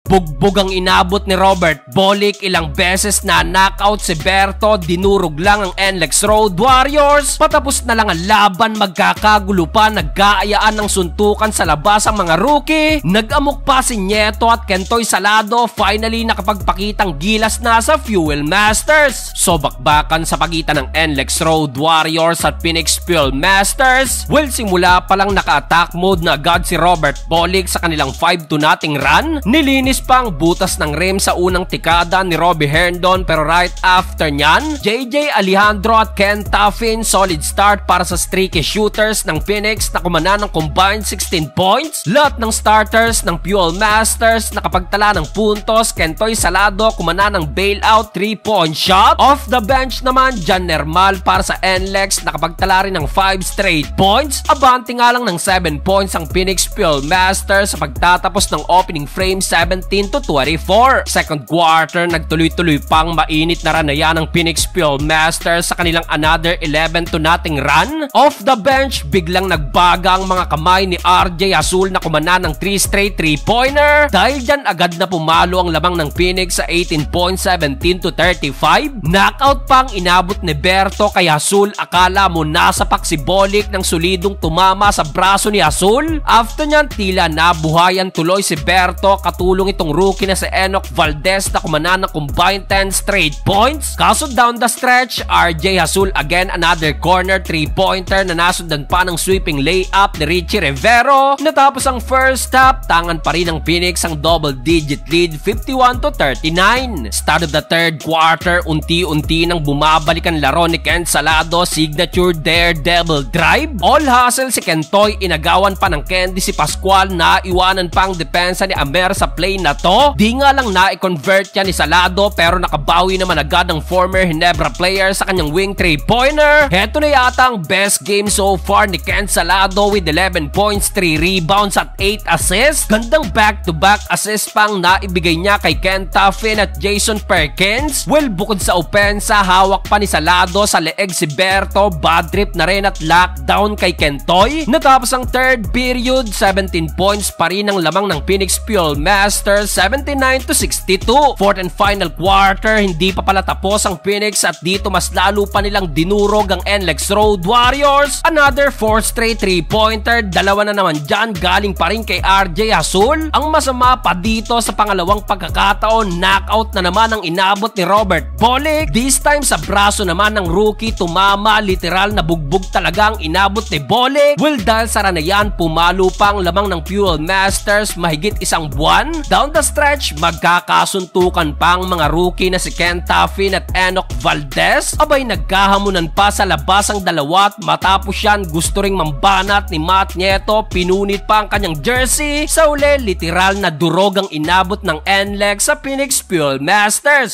Bugbog ang inabot ni Robert Bolick, ilang beses na knockout si Berto, dinurog lang ang NLEX Road Warriors. Patapos na lang ang laban, magkakagulo pa, nag-aayaan ng suntukan sa labas ang mga rookie. Nag-amok pa si Nieto at Kentoy Salado, finally nakapagpakitang gilas na sa Fuel Masters. So bakbakan sa pagitan ng NLEX Road Warriors at Phoenix Fuel Masters. Well, simula pa lang naka-attack mode na agad si Robert Bolick sa kanilang 5-0 run. Nilinis pang butas ng rim sa unang tikada ni Robbie Herndon, pero right after nyan, JJ Alejandro at Ken Taffin, solid start para sa streaky shooters ng Phoenix na kumana ng combined 16 points. Lahat ng starters ng Fuel Masters nakapagtala ng puntos. Kentoy Salado kumana ng bailout 3-point shot. Off the bench naman, Jan Nermal para sa NLEX nakapagtala rin ng 5 straight points. Abante nga lang ng 7 points ang Phoenix Fuel Masters sa pagtatapos ng opening frame 17-24. Second quarter, nagtuloy-tuloy pang mainit na ranayan ng Phoenix Fuel Masters sa kanilang another 11-0 run. Off the bench, biglang nagbaga ang mga kamay ni RJ Azul na kumana ng 3 straight 3-pointer. Dahil dyan agad na pumalo ang lamang ng Phoenix sa 18 points, 17-35. Knockout pang inabot ni Berto kay Azul. Akala mo nasapak si Bolick ng solidong tumama sa braso ni Azul. After nyan, tila nabuhayan tuloy si Berto, katulong itong rookie na si Enoch Valdez na kumana ng combined 10 straight points. Kaso down the stretch, RJ Azul again another corner 3-pointer na nasundan pa ng sweeping layup ni Richie Rivero. Natapos ang first half, tangan pa rin ng Phoenix ang double-digit lead 51-39. Start of the third quarter, unti-unti nang bumabalik ang laro ni Ken Salado, signature daredevil drive. All hustle si Kentoy, inagawan pa ng Candy si Pascual, na iwanan pang depensa ni Amer sa play na to. Di nga lang na-convert yan ni Salado, pero nakabawi naman agad ang former Ginebra player sa kanyang wing 3-pointer. Heto na yata ang best game so far ni Ken Salado with 11 points, 3 rebounds at 8 assists. Gandang back-to-back assist pang naibigay niya kay Ken Taffin at Jason Perkins. Well, bukod sa opensa, hawak pa ni Salado sa leeg si Berto, bad trip na rin at lockdown kay Kentoy. Natapos ang third period, 17 points pa rin ang lamang ng Phoenix Fuel Masters, 79-62. Fourth and final quarter, hindi pa pala tapos ang Phoenix at dito mas lalo pa nilang dinurog ang NLEX Road Warriors. Another 4 straight 3-pointer, dalawa na naman dyan galing pa rin kay RJ Azul. Ang masama pa dito, sa pangalawang pagkakataon, knockout na naman ang inabot ni Robert Bolick. This time sa braso naman ng rookie, tumama, literal na bugbog talaga ang inabot ni Bolick. Well, dahil sa ranayan, pumalo pang lamang ng Fuel Masters mahigit isang buwan. Down the stretch, magkakasuntukan pang mga rookie na si Ken Taffin at Enoch Valdez. Abay, nagkahamunan pa sa labas ang dalawa at matapos yan, gusto ring mambanat ni Matt Nieto, pinunit pa ang kanyang jersey. Sa uli, literal na durog ang inabot ng NLEX sa Phoenix Fuel Masters.